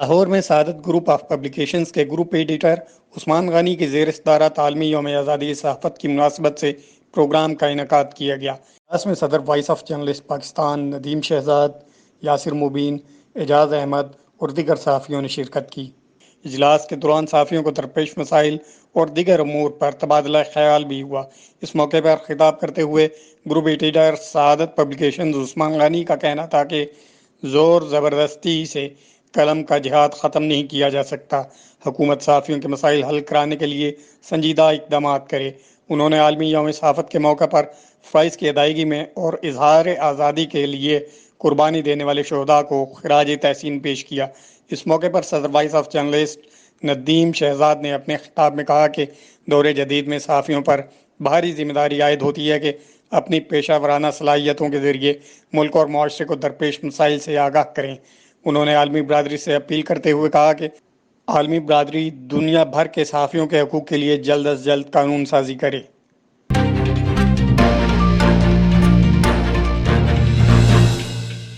لاہور میں سعادت group of publications کے گروپ ایڈیٹر عثمان غنی کی زیر صدارت عالمی یوم آزادی صحافت کی مناسبت سے پروگرام کا انعقاد کیا گیا۔ اجلاس میں صدر voice of journalist Pakistan Nadeem Shahzad, Yasir Mubeen, Ejaz Ahmed اور دیگر صحافیوں نے شرکت کی۔ اجلاس کے دوران صحافیوں کو درپیش مسائل اور دیگر امور پر تبادلہ خیال بھی ہوا۔ اس موقع پر خطاب کرتے ہوئے گروپ ایڈیٹر سعادت پبلیکیشنز عثمان غنی کا کہنا تھا کہ زور زبردستی سے قلم کا جہاد ختم نہیں کیا جا سکتا۔ حکومت صحافیوں کے مسائل حل کرانے کے لیے سنجیدہ اقدامات کرے۔ انہوں نے عالمی یوم صحافت کے موقع پر فرائض کی ادائیگی میں اور اظہار آزادی کے لیے قربانی دینے والے شہداء کو خراج تحسین پیش کیا۔ اس موقع پر صدر voice of journalist Nadeem Shahzad نے اپنے خطاب میں کہا کہ دور جدید میں صحافیوں پر بھاری ذمہ داری عائد ہوتی ہے کہ اپنی پیشہ ورانہ صلاحیتوں کے ذریعے ملک اور معاشرے کو درپیش مسائل سے آگاہ کریں۔ انہوں نے عالمی برادری سے اپیل کرتے ہوئے کہا کہ عالمی برادری دنیا بھر کے صحافیوں کے حقوق کے لیے جلد از جلد قانون سازی کرے۔